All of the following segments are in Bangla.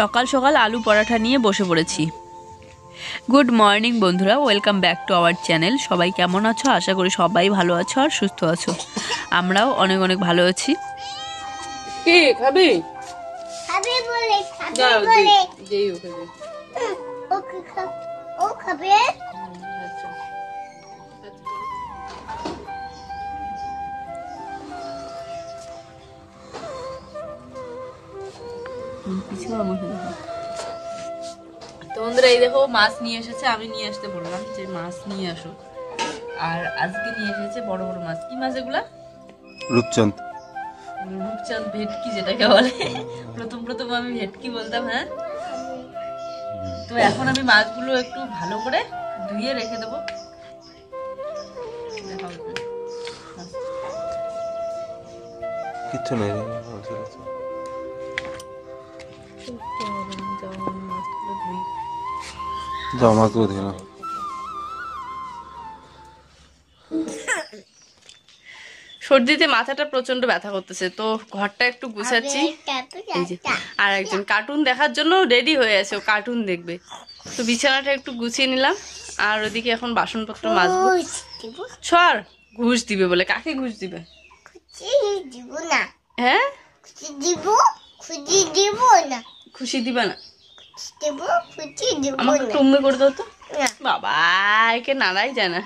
সকাল সকাল আলু পরাঠা নিয়ে বসে পড়েছি। গুড মর্নিং বন্ধুরা, welcome back to our channel. সবাই কেমন আছো? আশা করি সবাই ভালো আছো আর সুস্থ আছো। আমরাও অনেক অনেক ভালো আছি। কি খাবি? খাবে বলে দাও খাবে বলে দেই ওকে দে। ও খাবে আচ্ছা তো বন্ধুরা, এই দেখো মাছ নিয়ে এসেছে। আমি নিয়ে আসতে বললাম যে মাছ নিয়ে আসো, আর আজকে নিয়ে এসেছে বড় বড় মাছ। কি মাছ এগুলা? রূপচাঁদ। রূপচাঁদ, ভেটকি যেটাকে বলে। প্রথম আমি ভেটকি বলতাম। হ্যাঁ, তো এখন আমি মাছগুলো একটু ভালো করে ধুয়ে রেখে দেবো। কিচ্ছু নেই। যাও মাছগুলো ধুয়ে নাও। সর্দিতে মাথাটা প্রচন্ড ব্যথা করতেছে, তো ঘরটা একটু গুছাচ্ছি। এই যে আর একজন কার্টুন দেখার জন্য রেডি হয়ে আছে, ও কার্টুন দেখবে। তো বিছানাটা একটু গুছিয়ে নিলাম, আর ওদিকে এখন বাসনপত্র মাজবো। সর, ঘুষ দিবে বলে? কাকে ঘুষ দিবে? দিব না, হ্যাঁ দিব খুঁজি দিব না, খুশি দিবা না? দিব খুঁজি দিব আমাকে না। টুম্বে করে দাও তো। না। বাবা, একে নাড়াই যায় না,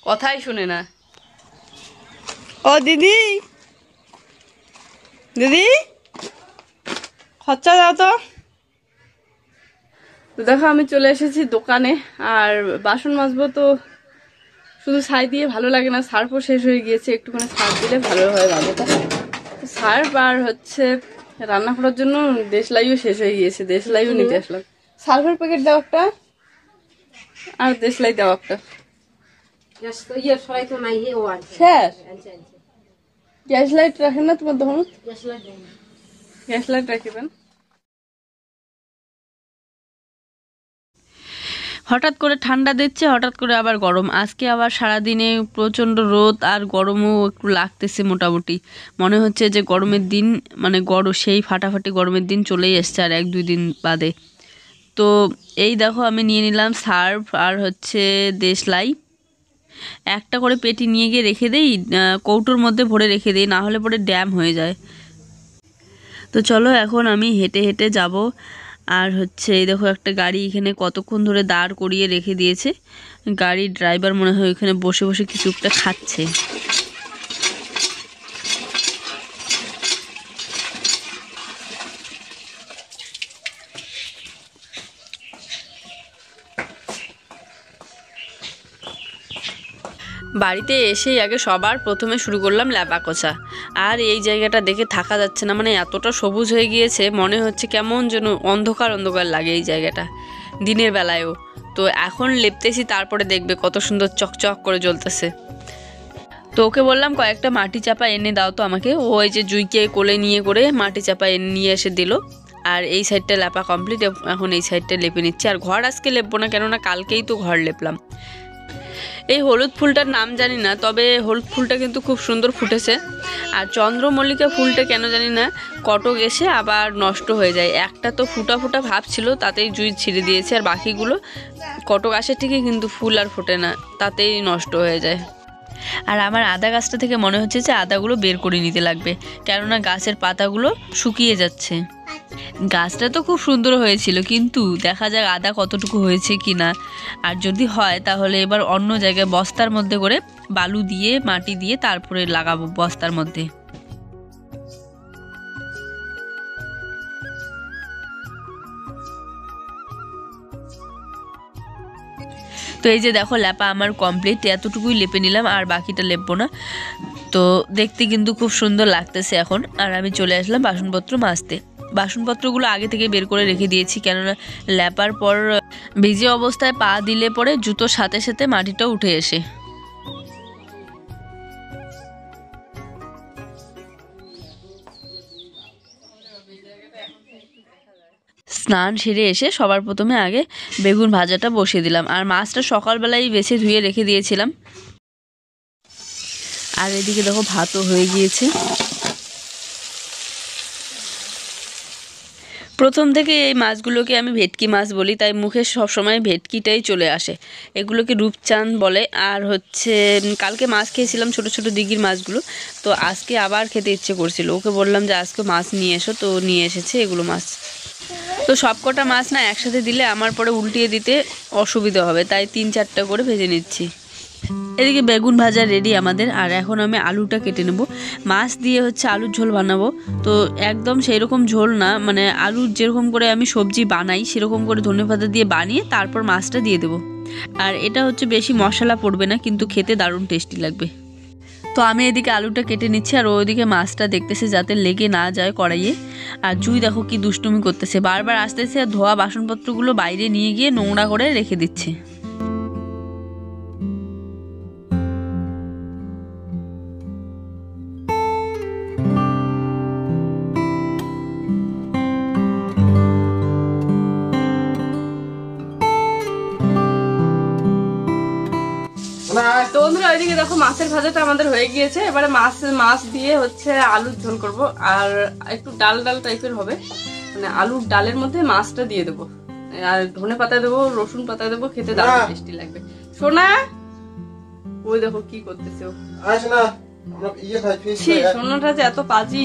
কথাই শুনে না। ও দিদি, দিদি খরচা দাও তো। দেখো আমি চলে এসেছি দোকানে, আর বাসন মাজবো। তো শুধু ছাই দিয়ে ভালো লাগে না, সার্ফও শেষ হয়ে গিয়েছে। একটুখানি সার্ফ দিলে ভালো হয় মাজটা। সার্ফ আর হচ্ছে রান্না করার জন্য দেশলাইও শেষ হয়ে গিয়েছে, দেশলাইও নিতে আসলাম। সার্ফের প্যাকেট দাও একটা, আর দেশলাই দাও একটা। শেষ। গ্যাস লাইট রাখেন না তোমার দোকানে? গ্যাস লাইট রাখবেন। হঠাৎ করে ঠান্ডা দিচ্ছে, হঠাৎ করে আবার গরম। আজকে আবার সারাদিনে প্রচণ্ড রোদ আর গরমও একটু লাগতেছে মোটামুটি। মনে হচ্ছে যে গরমের দিন, মানে সেই ফাটাফাটি গরমের দিন চলেই এসছে আর 1-2 দিন বাদে। তো এই দেখো আমি নিয়ে নিলাম সার্ফ আর হচ্ছে দেশলাই। একটা করে পেটি নিয়ে গিয়ে রেখে দেই, কৌটোর মধ্যে ভরে রেখে দিই, না হলে পরে ড্যাম হয়ে যায়। তো চলো এখন আমি হেঁটে হেঁটে যাব। আর হচ্ছে এই দেখো একটা গাড়ি এখানে কতক্ষণ ধরে দাঁড় করিয়ে রেখে দিয়েছে। গাড়ির ড্রাইভার মনে হয় ওখানে বসে বসে কিছু একটা খাচ্ছে। বাড়িতে এসেই আগে সবার প্রথমে শুরু করলাম ল্যাপা কষা। আর এই জায়গাটা দেখে থাকা যাচ্ছে না, মানে এতটা সবুজ হয়ে গিয়েছে, মনে হচ্ছে কেমন যেন অন্ধকার অন্ধকার লাগে এই জায়গাটা দিনের বেলায়ও। তো এখন লেপতেছি, তারপরে দেখবে কত সুন্দর চকচক করে জ্বলতেছে। তো ওকে বললাম কয়েকটা মাটি চাপা এনে দাও তো আমাকে। ও এই যে জুইকে কোলে নিয়ে করে মাটি চাপা নিয়ে এসে দিল। আর এই সাইডটা লেপা কমপ্লিট, এখন এই সাইডটা লেপে নিচ্ছে। আর ঘর আজকে লেপবো না, কেননা কালকেই তো ঘর লেপলাম। এই হলুদ ফুলটার নাম জানি না, তবে হলুদ ফুলটা কিন্তু খুব সুন্দর ফুটেছে। আর চন্দ্রমল্লিকা ফুলটা কেন জানি না কটক এসে আবার নষ্ট হয়ে যায়। একটা তো ফুটা ফুটা ভাব ছিল, তাতেই জুই ছিঁড়ে দিয়েছে। আর বাকিগুলো কটক আসে ঠিকই, কিন্তু ফুল আর ফোটে না, তাতেই নষ্ট হয়ে যায়। আর আমার আদা গাছটা থেকে মনে হচ্ছে যে আদাগুলো বের করে নিতে লাগবে, কেননা গাছের পাতাগুলো শুকিয়ে যাচ্ছে। গাছটা তো খুব সুন্দর হয়েছিল, কিন্তু দেখা যাক আদা কতটুকু হয়েছে কি না। আর যদি হয় তাহলে এবার অন্য জায়গায় বস্তার মধ্যে করে বালু দিয়ে মাটি দিয়ে তারপরে লাগাবো বস্তার মধ্যে। তো এই যে দেখো লেপা আমার কমপ্লিট, এতটুকুই লেপে নিলাম, আর বাকিটা লেপবো না। তো দেখতে কিন্তু খুব সুন্দর লাগতেছে এখন। আর আমি চলে আসলাম বাসনপত্র মাজতে। বাসনপত্রগুলো আগে থেকে বের করে রেখে দিয়েছি, কেননা লেপার পর ভিজে অবস্থায় পা দিলে পরে জুতোর সাথে সাথে মাটিটা উঠে এসে। স্নান সেরে এসে সবার প্রথমে আগে বেগুন ভাজাটা বসিয়ে দিলাম। আর মাছটা সকালবেলায় বেছে ধুয়ে রেখে দিয়েছিলাম। আর এদিকে দেখো ভাতও হয়ে গিয়েছে। প্রথম থেকে এই মাছগুলোকে আমি ভেটকি মাছ বলি, তাই মুখে সবসময় ভেটকিটাই চলে আসে। এগুলোকে রূপচাঁদ বলে। আর হচ্ছে কালকে মাছ খেয়েছিলাম, ছোট ছোট দিঘির মাছগুলো, তো আজকে আবার খেতে ইচ্ছে করছিল। ওকে বললাম যে আজকে মাছ নিয়ে এসো, তো নিয়ে এসেছে এগুলো মাছ। তো সব কটা মাছ না একসাথে দিলে আমার পরে উল্টিয়ে দিতে অসুবিধা হবে, তাই 3-4টা করে ভেজে নিচ্ছি। এদিকে বেগুন ভাজা রেডি আমাদের। আর এখন আমি আলুটা কেটে নেব। মাছ দিয়ে হচ্ছে আলুর ঝোল বানাবো। তো একদম সেই রকম ঝোল না, মানে আলুর যেরকম করে আমি সবজি বানাই সেরকম করে ধনেপাতা দিয়ে বানিয়ে তারপর মাছটা দিয়ে দেবো। আর এটা হচ্ছে বেশি মশলা পড়বে না, কিন্তু খেতে দারুণ টেস্টি লাগবে। তো আমি এদিকে আলুটা কেটে নিচ্ছি, আর ওইদিকে মাছটা দেখতেছে যাতে লেগে না যায় কড়াইয়ে। আর জুই দেখো কি দুষ্টুমি করতেছে, বারবার আসতেছে আর ধোয়া বাসনপত্রগুলো বাইরে নিয়ে গিয়ে নোংরা করে রেখে দিচ্ছে। তো বন্ধুরা ওইদিকে দেখো মাছের ভাজাটা আমাদের হয়ে গিয়েছে। এবারে মাছ দিয়ে হচ্ছে আলুর ঝোল করব। আর একটু ডাল ডাল টাইপের হবে, মানে আলুর ডালের মধ্যে মাছটা দিয়ে দেবো, আর ধনে পাতা দেবো, রসুন পাতা দেবো, খেতে দারুণ টেস্টি লাগবে। সোনা ওই দেখো কি করতেছে ও। সোনাটা যে এত পাজি।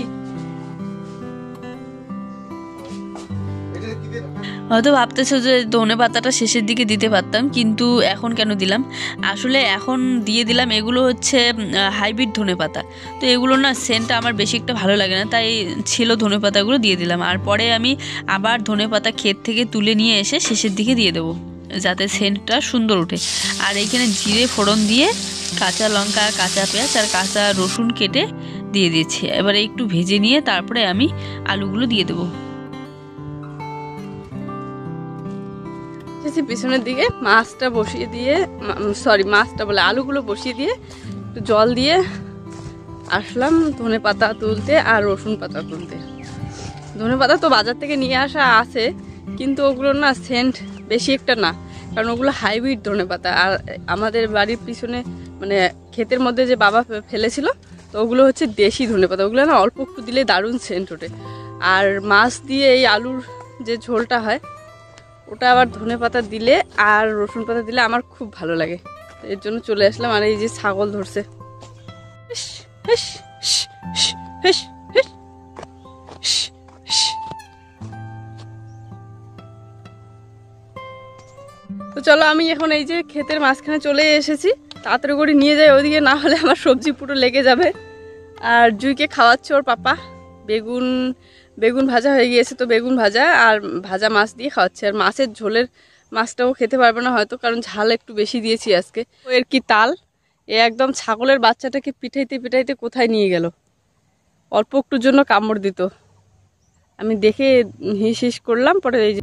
হয়তো ভাবতেছো যে ধনে পাতাটা শেষের দিকে দিতে পারতাম, কিন্তু এখন কেন দিলাম? আসলে এখন দিয়ে দিলাম, এগুলো হচ্ছে হাইব্রিড ধনে পাতা। তো এগুলো না সেন্টটা আমার বেশি একটা ভালো লাগে না, তাই ছিল ধনে পাতাগুলো দিয়ে দিলাম। আর পরে আমি আবার ধনে পাতা ক্ষেত থেকে তুলে নিয়ে এসে শেষের দিকে দিয়ে দেবো, যাতে সেন্টটা সুন্দর ওঠে। আর এইখানে জিরে ফোড়ন দিয়ে কাঁচা লঙ্কা, কাঁচা পেঁয়াজ আর কাঁচা রসুন কেটে দিয়ে দিয়েছি। এবারে একটু ভেজে নিয়ে তারপরে আমি আলুগুলো দিয়ে দেবো। পিছনের দিকে মাছটা বসিয়ে দিয়ে, মাছটা বলে আলুগুলো বসিয়ে দিয়ে একটু জল দিয়ে আসলাম ধনে পাতা তুলতে আর রসুন পাতা তুলতে। ধনে পাতা তো বাজার থেকে নিয়ে আসা আছে, কিন্তু ওগুলো না সেন্ট বেশি একটা না, কারণ ওগুলো হাইব্রিড ধনে পাতা। আর আমাদের বাড়ির পিছনে মানে ক্ষেতের মধ্যে যে বাবা ফেলেছিল, তো ওগুলো হচ্ছে দেশি ধনে পাতা। ওগুলো না অল্প একটু দিলে দারুণ সেন্ট ওঠে। আর মাছ দিয়ে এই আলুর যে ঝোলটা হয়, ওটা আবার ধনে পাতা দিলে আর রসুন পাতা দিলে আমার খুব ভালো লাগে। এর জন্য চলে আসলাম। আর এই যে ছাগল ধরছে, তো চলো আমি এখন এই যে ক্ষেতের মাঝখানে চলে এসেছি, তাড়াতাড়ি করে নিয়ে যাই ওইদিকে, না হলে আমার সবজি পুরো লেগে যাবে। আর জুইকে খাওয়াচ্ছে ওর পাপা। বেগুন ভাজা হয়ে গিয়েছে, তো বেগুন ভাজা আর ভাজা মাছ দিয়ে খাওয়াচ্ছে। আর মাছের ঝোলের মাছটাও খেতে পারবে না হয়তো, কারণ ঝাল একটু বেশি দিয়েছি আজকে। এর কি তাল, এ একদম ছাগলের বাচ্চাটাকে পিঠাইতে পিঠাইতে কোথায় নিয়ে গেল। অল্প একটুর জন্য কামড় দিত, আমি দেখে হিস হিস করলাম। পরে এই যে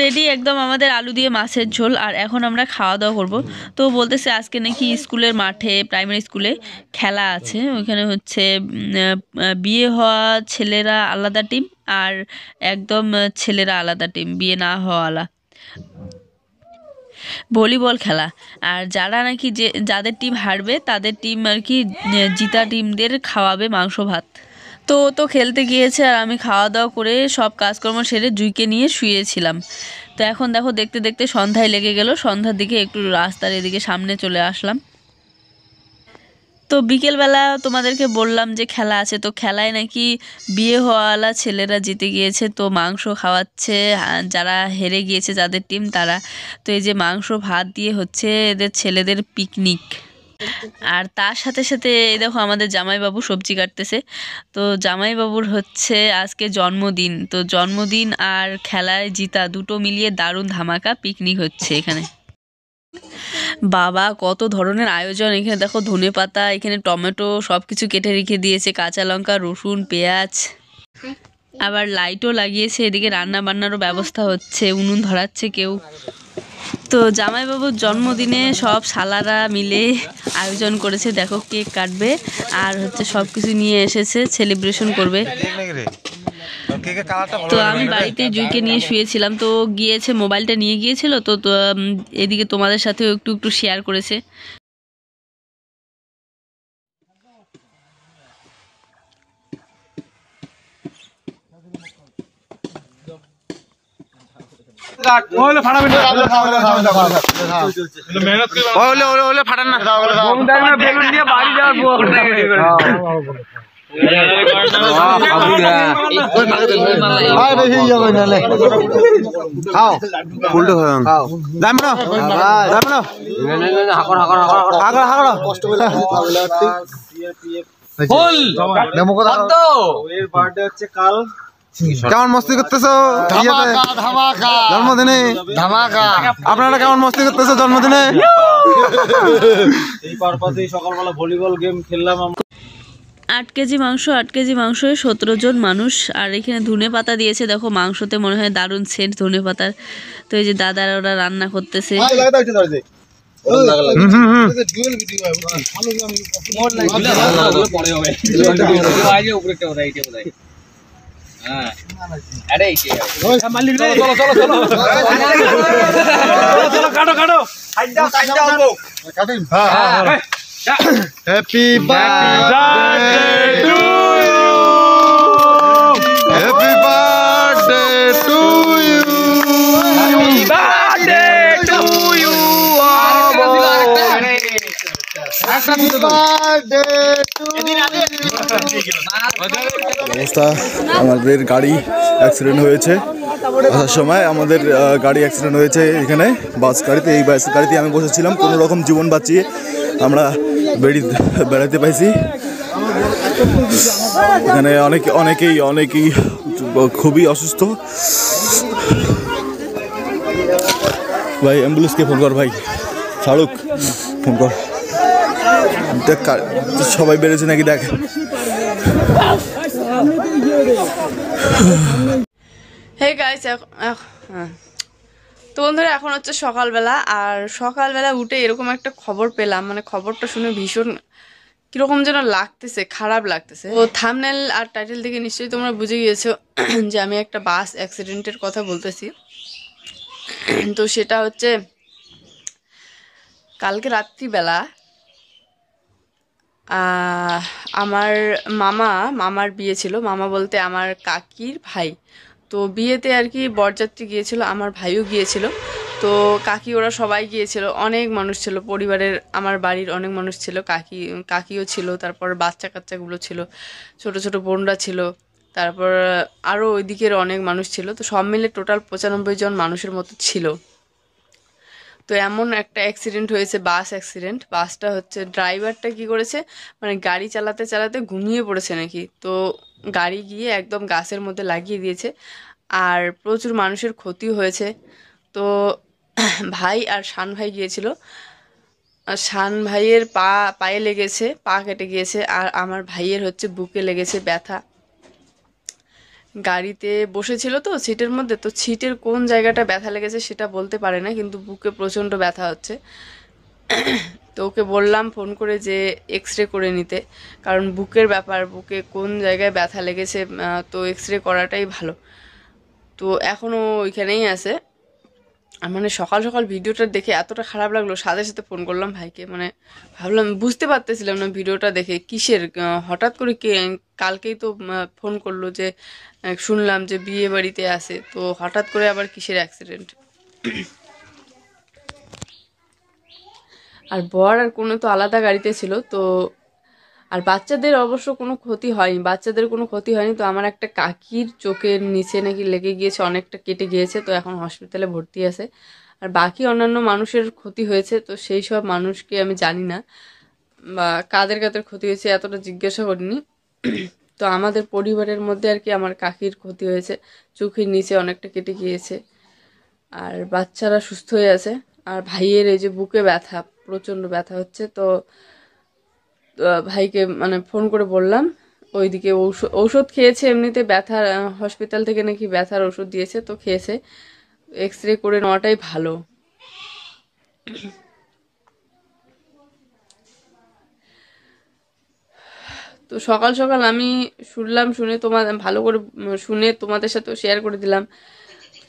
রেডি একদম আমাদের আলু দিয়ে মাছের ঝোল, আর এখন আমরা খাওয়া দাওয়া করব। তো বলতেছে আজকে নাকি স্কুলের মাঠে, প্রাইমারি স্কুলে খেলা আছে। ওইখানে হচ্ছে বিয়ে হওয়া ছেলেরা আলাদা টিম, আর একদম ছেলেরা আলাদা টিম, বিয়ে না হওয়ালা ভলিবল খেলা। আর যারা নাকি যাদের টিম হারবে তাদের টিম আর কি জিতা টিমদের খাওয়াবে মাংস ভাত। তো খেলতে গিয়েছে, আর আমি খাওয়া দাওয়া করে সব কাজকর্ম সেরে জুইকে নিয়ে শুয়েছিলাম। তো এখন দেখো দেখতে দেখতে সন্ধ্যায় লেগে গেল। সন্ধ্যার দিকে একটু রাস্তার এদিকে সামনে চলে আসলাম। তো বিকেলবেলা তোমাদেরকে বললাম যে খেলা আছে, তো খেলায় নাকি বিয়ে হওয়ালা ছেলেরা জিতে গিয়েছে, তো মাংস খাওয়াচ্ছে যারা হেরে গিয়েছে যাদের টিম তারা। তো এই যে মাংস ভাত দিয়ে হচ্ছে এদের ছেলেদের পিকনিক। আর তার সাথে সাথে এই দেখো আমাদের জামাইবাবু সবজি কাটতেছে। তো জামাইবাবুর হচ্ছে আজকে জন্মদিন, তো জন্মদিন আর খেলায় জিতা দুটো মিলিয়ে দারুণ ধামাকা পিকনিক হচ্ছে এখানে। বাবা কত ধরনের আয়োজন! এখানে দেখো ধনেপাতা, এখানে টমেটো সব কিছু কেটে রেখে দিয়েছে, কাঁচা লঙ্কা, রসুন, পেঁয়াজ, আবার লাইটও লাগিয়েছে। এদিকে রান্না বান্নারও ব্যবস্থা হচ্ছে, উনুন ধরাচ্ছে কেউ। তো জামাইবাবুর জন্মদিনে সব শালারা মিলে আয়োজন করেছে, দেখো কেক কাটবে আর হচ্ছে সব কিছু নিয়ে এসেছে, সেলিব্রেশন করবে। তো আমি বাড়িতে জুইকে নিয়ে শুয়েছিলাম, তো গিয়েছে মোবাইলটা নিয়ে গিয়েছিল, তো এদিকে তোমাদের সাথেও একটু একটু শেয়ার করেছে। কেমন মস্তি করতেছো জন্মদিনে? আপনারা কেমন মস্তি করতেছো জন্মদিনে? এই পারপাসেই সকালবেলা ভলিবল গেম খেললাম। 8 কেজি মাংস, 8 কেজি মাংসে 17 জন মানুষ। আর এখানে ধনে পাতা দিয়েছে, দেখো মাংসতে মনে হয় দারুণ সেন্ট ধনে পাতার। তো এই যে দাদারা ওরা রান্না করতেছে। Happy birthday to you, happy birthday to you, happy birthday to you, অবস্থা আমাদের গাড়ি অ্যাক্সিডেন্ট হয়েছে আসার সময়, আমাদের গাড়ি অ্যাক্সিডেন্ট হয়েছে এখানে বাস গাড়িতে। এই বাস গাড়িতে আমি বসেছিলাম, কোনো রকম জীবন বাঁচিয়ে আমরা বেড়াতে পাইছি। এখানে অনেকেই খুবই অসুস্থ। ভাই অ্যাম্বুলেন্সকে ফোন কর, ভাই শাহরুখ ফোন কর, দেখ সবাই বেড়েছে নাকি দেখ। হে গাইস, তো বন্ধুরা এখন হচ্ছে সকালবেলা, আর সকালবেলা উঠে এরকম একটা খবর পেলাম, মানে খবরটা শুনে ভীষণ কিরকম যেন লাগতেছে, খারাপ লাগতেছে। তো থাম্বনেল আর টাইটেল থেকে নিশ্চয়ই তোমরা বুঝে গিয়েছো যে আমি একটা বাস অ্যাক্সিডেন্টের কথা বলতেছি। তো সেটা হচ্ছে কালকে রাত্রিবেলা আমার মামার বিয়ে ছিল। মামা বলতে আমার কাকির ভাই। তো বিয়েতে আর কি বরযাত্রী গিয়েছিল, আমার ভাইও গিয়েছিল। তো কাকি ওরা সবাই গিয়েছিল, অনেক মানুষ ছিল পরিবারের, আমার বাড়ির অনেক মানুষ ছিল, কাকিও ছিল, তারপর বাচ্চা কাচ্চাগুলো ছিল, ছোট ছোট বোনরা ছিল, তারপর আরও ওই দিকের অনেক মানুষ ছিল। তো সব মিলে টোটাল 95 জন মানুষের মতো ছিল। তো এমন একটা অ্যাক্সিডেন্ট হয়েছে, বাস অ্যাক্সিডেন্ট। বাসটা হচ্ছে ড্রাইভারটা কি করেছে, মানে গাড়ি চালাতে চালাতে ঘুমিয়ে পড়েছে নাকি, তো গাড়ি গিয়ে একদম গাছের মধ্যে লাগিয়ে দিয়েছে, আর প্রচুর মানুষের ক্ষতি হয়েছে। তো ভাই আর শান ভাই গিয়েছিল, আর শান ভাইয়ের পায়ে লেগেছে, পা কেটে গিয়েছে, আর আমার ভাইয়ের হচ্ছে বুকে লেগেছে ব্যথা, গাড়িতে বসেছিল তো সিটের মধ্যে, তো সিটের কোন জায়গাটা ব্যথা লেগেছে সেটা বলতে পারে না, কিন্তু বুকে প্রচণ্ড ব্যথা হচ্ছে। তো ওকে বললাম ফোন করে যে এক্স রে করে নিতে, কারণ বুকের ব্যাপার, বুকে কোন জায়গায় ব্যথা লেগেছে তো এক্স রে করাটাই ভালো। তো এখনও ওইখানেই আছে। আর মানে সকাল সকাল ভিডিওটা দেখে এতটা খারাপ লাগলো, সাথে সাথে ফোন করলাম ভাইকে। মানে ভাবলাম, বুঝতে পারতেছিলাম না ভিডিওটা দেখে কিসের, হঠাৎ করে কে কালকেই তো ফোন করলো যে শুনলাম যে বিয়ে বাড়িতে আসে, তো হঠাৎ করে আবার কিসের অ্যাক্সিডেন্ট। আর বর আর কোনো তো আলাদা গাড়িতে ছিল তো। আর বাচ্চাদের অবশ্য কোনো ক্ষতি হয়নি, বাচ্চাদের কোনো ক্ষতি হয়নি। তো আমার একটা কাকির চোখের নিচে নাকি লেগে গিয়েছে, অনেকটা কেটে গিয়েছে, তো এখন হসপিটালে ভর্তি আছে। আর বাকি অন্যান্য মানুষের ক্ষতি হয়েছে, তো সেই সব মানুষকে আমি জানি না বা কাদের কাদের ক্ষতি হয়েছে এতটা জিজ্ঞাসা করিনি। তো আমাদের পরিবারের মধ্যে আর কি আমার কাকির ক্ষতি হয়েছে, চোখের নিচে অনেকটা কেটে গিয়েছে, আর বাচ্চারা সুস্থ হয়ে আছে। আর ভাইয়ের এই যে বুকে ব্যথা, প্রচণ্ড ব্যথা হচ্ছে। তো ভাইকে মানে ফোন করে বললাম, ওইদিকে ঔষধ খেয়েছে এমনিতে ব্যথার, হসপিটাল থেকে নাকি ব্যথার ওষুধ দিয়েছে, তো খেয়েছে। এক্স রে করে নেওয়াটাই ভালো। তো সকাল সকাল আমি শুনলাম, শুনে তোমাদের ভালো করে শুনে তোমাদের সাথে শেয়ার করে দিলাম।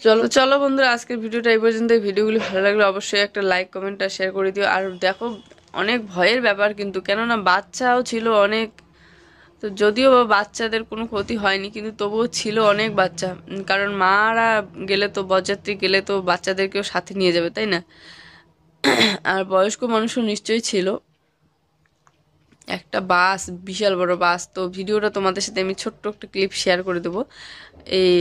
চলো চলো বন্ধুরা, আজকের ভিডিওটা এই পর্যন্ত। ভিডিওগুলি ভালো লাগলে অবশ্যই একটা লাইক, কমেন্ট আর শেয়ার করে দিও। আর দেখো, অনেক ভয়ের ব্যাপার কিন্তু, কেননা বাচ্চাও ছিল অনেক। তো যদিও বাচ্চাদের কোনো ক্ষতি হয়নি, কিন্তু তবুও ছিল অনেক বাচ্চা, কারণ মারা গেলে তো, বরযাত্রী গেলে তো বাচ্চাদেরকেও সাথে নিয়ে যাবে, তাই না? আর বয়স্ক মানুষও নিশ্চয়ই ছিল। একটা বাস, বিশাল বড় বাস। তো ভিডিওটা তোমাদের সাথে আমি ছোট্ট একটা ক্লিপ শেয়ার করে দেবো। এই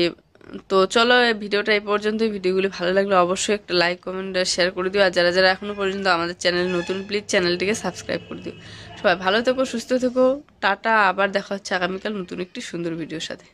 তো চলো, ভিডিওটা এই পর্যন্ত। ভিডিওগুলি ভালো লাগলে অবশ্যই একটা লাইক, কমেন্ট আর শেয়ার করে দিও। আর যারা যারা এখনো পর্যন্ত আমাদের চ্যানেল নতুন, প্লিজ চ্যানেলটিকে সাবস্ক্রাইব করে দিও। সবাই ভালো থেকো, সুস্থ থেকো, টাটা। আবার দেখা হচ্ছে আগামীকাল নতুন একটি সুন্দর ভিডিওর সাথে।